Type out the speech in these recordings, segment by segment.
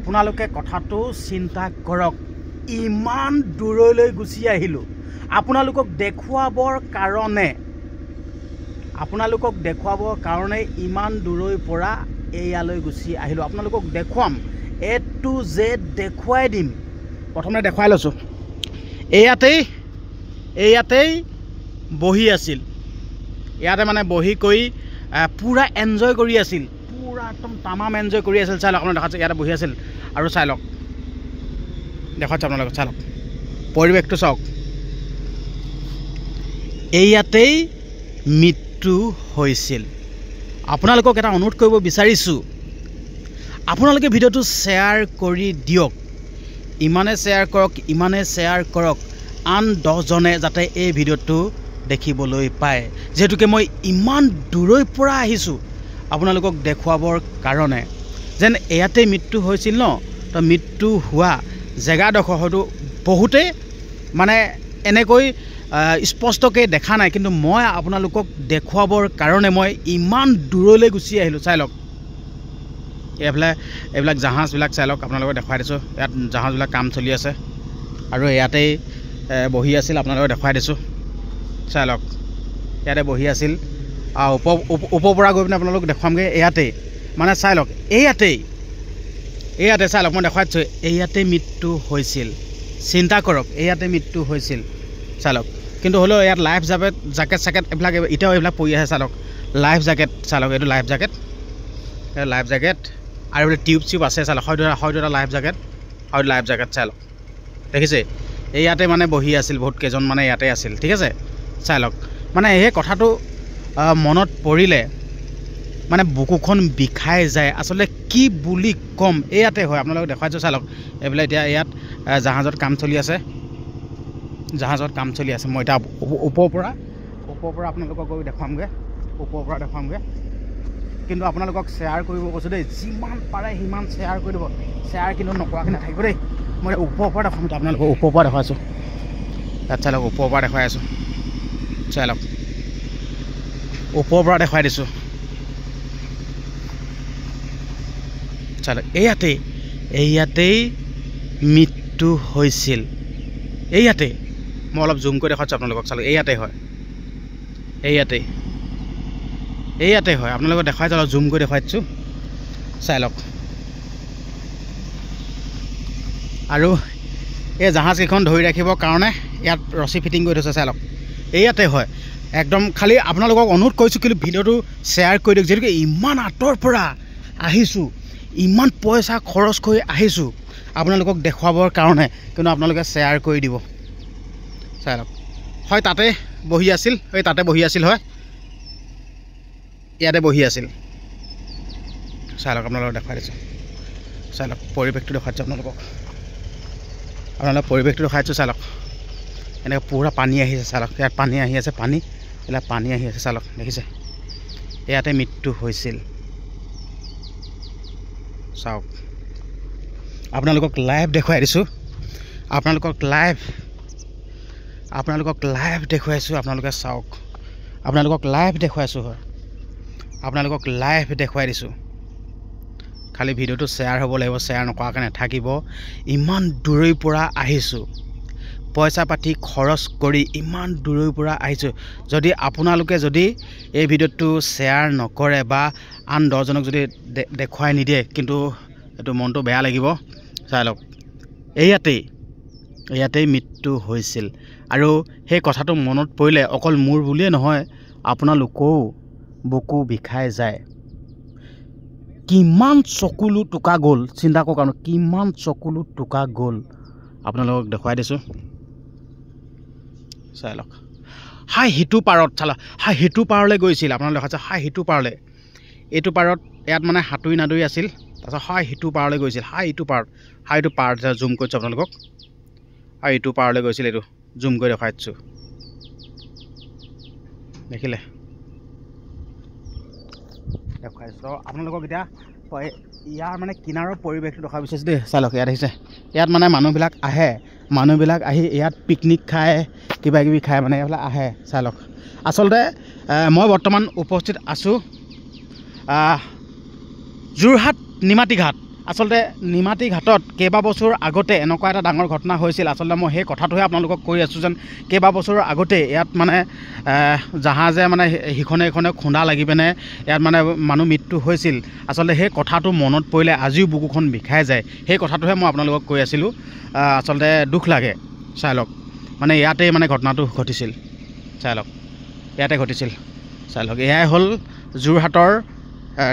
আপোনালোকে কথাটো চিন্তা কৰক ইমান দূৰলৈ গুচি আহিলোঁ আপোনালোকক দেখুৱাবৰ কাৰণে ইমান দূৰৰ পৰা এয়ালৈ গুচি আহিলোঁ আপোনালোকক দেখুৱাম A to Z দেখুৱাই দিম প্ৰথমে দেখুৱাই লৈছোঁ এয়াতেই বহি আছিল ইয়াতে মানে বহি কৰি পুৰা এনজয় কৰি আছিল পুৰা একদম তামাম এনজয় কৰি আছিল চাই লওক আপোনালোকে দেখাচ্ছে ইয়াতে বহি আছিল আৰু চাই লওক দেখাচ্ছে আপোনালোকে চাই লওক পৰিৱেশটো চাওক এয়াতেই মৃত্যু হৈছিল আপোনালোকক এটা অনুৰোধ কৰিব বিচাৰিছোঁ আপোনালোকে ভিডিঅ'টো শ্বেয়াৰ কৰি দিয়ক ইমানে শ্বেয়াৰ কৰক আন 10 জনে যাতে এই ভিডিঅ'টো দেখিবলৈ পায় যেহেতুকে মই ইমান দূৰৰ পৰা আহিছোঁ আপোনালোকক দেখুৱাবৰ কাৰণে যেন এয়াতে মৃত্যু হৈছিল ন তো মৃত্যু হোৱা জেগাডোখৰ হয়তো বহুতে মানে এনেকৈ স্পষ্টকৈ দেখা নাই কিন্তু মই আপোনালোকক দেখুৱাবৰ কাৰণে মই ইমান দূৰলৈ গুচি আহিলোঁ চাই লওক এইবিলাক জাহাজবিলাক চাই লওক আপোনালোকক দেখুৱাই দিছোঁ ইয়াত জাহাজবিলাক কাম চলি আছে আৰু ইয়াতেই বহি আছিল আপোনালোকক দেখুৱাই দিছোঁ চাই লওক ইয়াতে বহি আছিল ওপৰৰ পৰা গৈ পিনে আপোনালোকক দেখুৱামগৈ ইয়াতেই মানে চাই লওক ইয়াতে চাই লওক মই দেখুৱাই দিছোঁ ইয়াতে মৃত্যু হৈছিল চিন্তা কৰক ইয়াতে মৃত্যু হৈছিল চাই লওক কিন্তু হ'লেও ইয়াত লাইফ জেকেট এইবিলাক এতিয়াও এইবিলাক পৰি আছে চাই লওক লাইফ জেকেট চাই লওক এইটো লাইফ জেকেট আৰু বোলে টিউব আছে চাই লওক হয়তো এটা লাইফ জেকেট চাই লওক দেখিছে ইয়াতে মানে বহি আছিল বহুত কেইজন মানে ইয়াতে আছিল ঠিক আছে চাই লওক মানে সেই কথাটো মনত পৰিলে মানে বুকুখন বিষাই যায় আচলতে কি বুলি ক'ম ইয়াতে হয় আপোনালোকক দেখুৱাইছোঁ চাই লওক এইবিলাক এতিয়া ইয়াত জাহাজত কাম চলি আছে মই এতিয়া ওপৰৰ পৰা আপোনালোকক গৈ দেখুৱামগৈ কিন্তু আপোনালোকক শ্বেয়াৰ কৰিব কৈছোঁ দেই যিমান পাৰে সিমান শ্বেয়াৰ কৰি দিব শ্বেয়াৰ কিন্তু নকৰাকৈ নাথাকিব দেই মই ওপৰৰ পৰা দেখুৱাম আপোনালোকক ওপৰৰ পৰা দেখুৱাইছোঁ ইয়াত চাই লওক ওপৰৰ পৰা দেখুৱাই আছোঁ চাই লওক ওপৰৰ পৰা দেখুৱাই দিছোঁ চাই লওক ইয়াতেই মৃত্যু হৈছিল ইয়াতেই মই অলপ জুম কৰি দেখাইছোঁ আপোনালোকক চাই লওক ইয়াতেই হয় আপোনালোকক দেখুৱাই অলপ জুম কৰি দেখুৱাই দিছোঁ চাই লওক আৰু এই জাহাজকেইখন ধৰি ৰাখিবৰ কাৰণে ইয়াত ৰছী ফিটিং কৰি থৈছে চাই লওক ইয়াতে হয় একদম খালি আপোনালোকক অনুৰোধ কৰিছোঁ কিন্তু ভিডিঅ'টো শ্বেয়াৰ কৰি দিয়ক যিহেতুকে ইমান আঁতৰ পৰা আহিছোঁ ইমান পইচা খৰচ কৰি আহিছোঁ আপোনালোকক দেখুৱাবৰ কাৰণে কিন্তু আপোনালোকে শ্বেয়াৰ কৰি দিব চাই লওক হয় তাতে বহি আছিল হয় ইয়াতে বহি আছিল চাই লওক আপোনালোকক দেখুৱাই দিছোঁ চাই লওক পৰিৱেশটো দেখুৱাইছোঁ পৰিৱেশটো দেখাইছোঁ চাই লওক এনেকৈ পূৰা পানী আহিছে চাই লওক ইয়াত পানী আহি আছে চাই লওক দেখিছে ইয়াতে মৃত্যু হৈছিল চাওক আপোনালোকক লাইভ দেখুৱাই দিছোঁ আপোনালোকক লাইভ দেখুৱাইছোঁ আপোনালোকে চাওক আপোনালোকক লাইভ দেখুৱাইছোঁ হয় আপোনালোকক লাইভ দেখুৱাই দিছোঁ খালি ভিডিঅ'টো শ্বেয়াৰ হ'ব লাগিব শ্বেয়াৰ নকৰাকৈ নাথাকিব ইমান দূৰৰ পৰা আহিছোঁ পইচা পাতি খৰচ কৰি ইমান দূৰৰ পৰা আহিছোঁ যদি আপোনালোকে যদি এই ভিডিঅ'টো শ্বেয়াৰ নকৰে বা আন 10 জনক যদি দেখুৱাই নিদিয়ে কিন্তু এইটো মনটো বেয়া লাগিব চাই লওক ইয়াতেই মৃত্যু হৈছিল আৰু সেই কথাটো মনত পৰিলে অকল মোৰ বুলিয়ে নহয় আপোনালোকও বুকু বিষাই যায় কিমান চকুলো টুকা গ'ল চিন্তা কৰক আৰু কিমান চকুলো টুকা গ'ল আপোনালোকক দেখুৱাই দিছোঁ চাই লওক সিটো পাৰলৈ গৈছিল আপোনালোকে দেখাইছে সিটো পাৰলৈ এইটো পাৰত ইয়াত মানে সাঁতুৰি নাদুৰি আছিল তাৰপিছত সিটো পাৰলৈ গৈছিল এইটো পাৰ জুম কৰিছোঁ আপোনালোকক এইটো পাৰলৈ গৈছিল এইটো জুম কৰি দেখাই দিছোঁ দেখিলে দেখুৱাইছোঁ আপোনালোকক এতিয়া ইয়াৰ মানে কিনাৰৰ পৰিৱেশটো দেখাব বিচাৰিছোঁ দেই চাই লওক ইয়াত দেখিছে ইয়াত মানে মানুহবিলাক আহি ইয়াত পিকনিক খায় কিবা কিবি খায় মানে এইবিলাক আহে চাই লওক আচলতে মই বৰ্তমান উপস্থিত আছোঁ যোৰহাট নিমাতী ঘাট আচলতে নিমাতী ঘাটত কেইবাবছৰ আগতে এনেকুৱা এটা ডাঙৰ ঘটনা হৈছিল। আচলতে মই সেই কথাটোহে আপোনালোকক কৈ আছোঁ যেন কেইবাবছৰৰ আগতে ইয়াত মানে জাহাজে মানে সিখনে ইখনে খুন্দা লাগি পিনে ইয়াত মানে মানুহ মৃত্যু হৈছিল। আচলতে সেই কথাটো মনত পৰিলে আজিও বুকুখন বিষাই যায়। সেই কথাটোহে মই আপোনালোকক কৈ আছিলোঁ। আচলতে দুখ লাগে। চাই লওক, মানে ইয়াতেই মানে ঘটনাটো ঘটিছিল। চাই লওক, ইয়াতে ঘটিছিল। চাই লওক, এয়াই হ'ল যোৰহাটৰ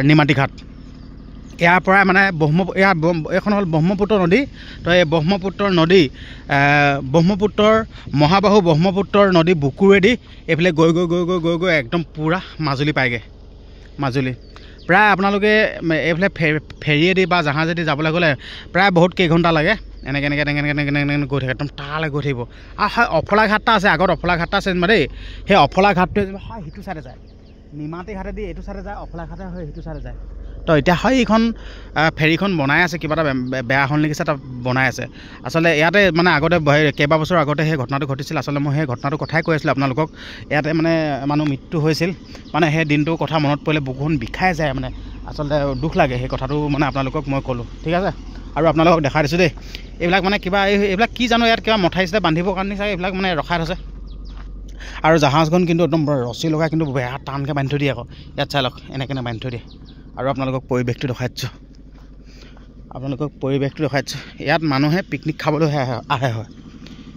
নিমাতী ঘাট। ইয়াৰ পৰাই মানে এইখন হ'ল ব্ৰহ্মপুত্ৰ নদী। তো এই ব্ৰহ্মপুত্ৰৰ নদী ব্ৰহ্মপুত্ৰৰ মহাবাহু ব্ৰহ্মপুত্ৰৰ নদী বুকুৰেদি এইফালে গৈ গৈ গৈ গৈ গৈ গৈ একদম পূৰা মাজুলী পায়গৈ। মাজুলী প্ৰায় আপোনালোকে এইফালে ফেৰীয়েদি বা জাহাজেদি যাবলৈ গ'লে প্ৰায় বহুত কেইঘণ্টা লাগে। এনেকৈ এনেকৈ এনেকৈ এনেকৈ এনেকৈ এনেকৈ গৈ থাকে, একদম তালৈ গৈ থাকিব। আৰু হয় অফলা ঘাট এটা আছে, আগত অফলা ঘাট এটা আছে যেনিবা দেই। সেই অফলা ঘাটটোৱে যেনিবা হয় সিটো চাইডে যায়, নিমাতী ঘাটেদি এইটো চাইডে যায়, অফলা ঘাটে হয় সিটো চাইডে যায়। তো এতিয়া হয় এইখন ফেৰীখন বনাই আছে, কিবা এটা বেয়া হ'ল নেকি তাত বনাই আছে। আচলতে ইয়াতে মানে আগতে কেইবাবছৰ আগতে সেই ঘটনাটো ঘটিছিল। আচলতে মই সেই ঘটনাটোৰ কথাই কৈ আছিলোঁ আপোনালোকক। ইয়াতে মানে মানুহ মৃত্যু হৈছিল। মানে সেই দিনটোৰ কথা মনত পৰিলে বুকুখন বিষাই যায়। মানে আচলতে দুখ লাগে। সেই কথাটো মানে আপোনালোকক মই ক'লোঁ, ঠিক আছে। আৰু আপোনালোকক দেখাই দিছোঁ দেই, এইবিলাক মানে কিবা এইবিলাক কি জানো, ইয়াত কিবা মঠাইছিলে বান্ধিবৰ কাৰণে চাগে এইবিলাক মানে ৰখাই থৈছে। আৰু জাহাজখন কিন্তু একদম ৰছী লগাই কিন্তু বেয়া টানকৈ বান্ধি থৈ দিয়ে আকৌ। ইয়াত চাই লওক, এনেকৈ বান্ধি থৈ দিয়ে। আৰু আপোনালোকক পৰিৱেশটো দেখাই দিছোঁ, ইয়াত মানুহে পিকনিক খাবলৈ আহে হয়।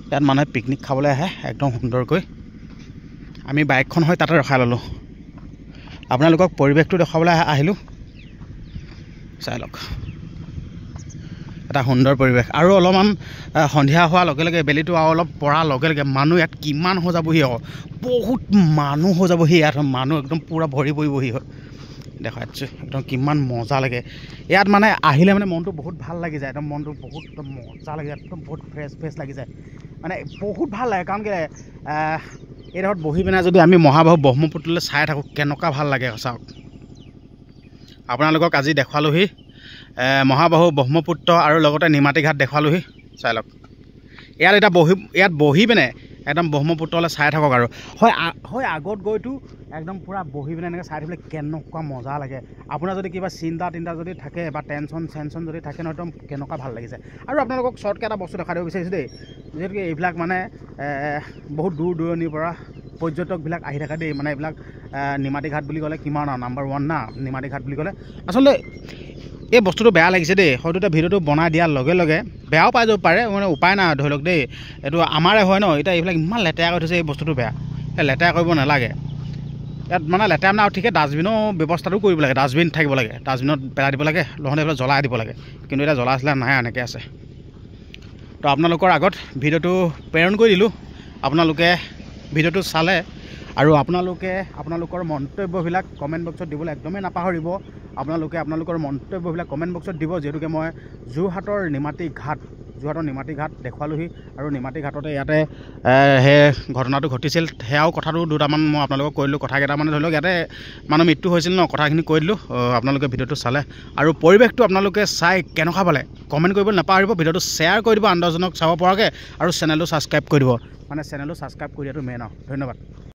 ইয়াত মানুহে পিকনিক খাবলৈ আহে একদম সুন্দৰকৈ। আমি বাইকখন হয় তাতে ৰখাই ল'লোঁ, আপোনালোকক পৰিৱেশটো দেখাবলৈ আহিলোঁ। চাই লওক, এটা সুন্দৰ পৰিৱেশ। আৰু অলপমান সন্ধিয়া হোৱাৰ লগে লগে বেলিটো আৰু অলপ পৰাৰ লগে লগে মানুহ ইয়াত কিমান হৈ যাবহি আকৌ, বহুত মানুহ হৈ যাবহি ইয়াত। মানুহ একদম পূৰা ভৰি পৰিবহি হয়। দেখাই দিছোঁ একদম কিমান মজা লাগে ইয়াত। মানে আহিলে মানে মনটো বহুত ভাল লাগি যায়, একদম মনটো বহুত মজা লাগে, একদম বহুত ফ্ৰেছ লাগি যায়। মানে বহুত ভাল লাগে, কাৰণ কি এইডোখৰত বহি পিনে যদি আমি মহাবাহু ব্ৰহ্মপুত্ৰলৈ চাই থাকোঁ কেনেকুৱা ভাল লাগে চাওক। আপোনালোকক আজি দেখুৱালোহি মহাবাহু ব্ৰহ্মপুত্ৰ আৰু লগতে নিমাতী ঘাট দেখুৱালোহি। চাই লওক, ইয়াত বহি পিনে একদম ব্ৰহ্মপুত্ৰলৈ চাই থাকক। আৰু হয় আগত গৈতো একদম পূৰা বহি পিনে এনেকৈ চাই থাকিলে কেনেকুৱা মজা লাগে। আপোনাৰ যদি কিবা চিন্তা যদি থাকে বা টেনশ্যন যদি থাকে নহয়, একদম কেনেকুৱা ভাল লাগি যায়। আৰু আপোনালোকক শ্বৰ্টকৈ এটা বস্তু দেখাই দিব বিচাৰিছোঁ দেই, যিহেতুকে এইবিলাক মানে বহুত দূৰ দূৰণিৰ পৰা পৰ্যটকবিলাক আহি থাকে দেই। মানে এইবিলাক নিমাতী ঘাট বুলি ক'লে কিমান আৰু নাম্বাৰ 1 না নিমাতী ঘাট বুলি ক'লে। আচলতে এই বস্তুটো বেয়া লাগিছে দেই, হয়তো এতিয়া ভিডিঅ'টো বনাই দিয়াৰ লগে লগে বেয়াও পাই যাব পাৰে, মানে উপায় নাই ধৰি লওক দেই। এইটো আমাৰে হয় ন, এতিয়া এইবিলাক ইমান লেতেৰা কৰি থৈছে, এই বস্তুটো বেয়া। লেতেৰা কৰিব নালাগে ইয়াত, মানে লেতেৰা মানে। আৰু ঠিকে ডাষ্টবিনৰ ব্যৱস্থাটো কৰিব লাগে, ডাষ্টবিন থাকিব লাগে, ডাষ্টবিনত পেলাই দিব লাগে, নহ'লে এইফালে জ্বলাই দিব লাগে। কিন্তু এতিয়া জ্বলা চলা নাই, এনেকৈ আছে। তো আপোনালোকৰ আগত ভিডিঅ'টো প্ৰেৰণ কৰি দিলোঁ, আপোনালোকে ভিডিঅ'টো চালে। আৰু আপোনালোকৰ মন্তব্যবিলাক কমেণ্ট বক্সত দিবলৈ একদমেই নাপাহৰিব। আপোনালোকৰ মন্তব্যবিলাক কমেণ্ট বক্সত দিব, যিহেতুকে মই যোৰহাটৰ নিমাতী ঘাট দেখুৱালোহি। আৰু নিমাতী ঘাটতে ইয়াতে সেই ঘটনাটো ঘটিছিল, সেয়াও কথাটো দুটামান মই আপোনালোকক কৈ দিলোঁ। কথা কেইটামানে ধৰি লওক ইয়াতে মানুহ মৃত্যু হৈছিল ন, কথাখিনি কৈ দিলোঁ। আপোনালোকে ভিডিঅ'টো চালে আৰু পৰিৱেশটো আপোনালোকে চাই কেনেকুৱা পালে কমেণ্ট কৰিবলৈ নাপাহৰিব। ভিডিঅ'টো শ্বেয়াৰ কৰি দিব আন দহজনক চাব পৰাকৈ, আৰু চেনেলটো ছাবস্ক্ৰাইব কৰি দিব। মানে চেনেলটো ছাবস্ক্ৰাইব কৰি দিয়াটো মেইন আৰু। ধন্যবাদ।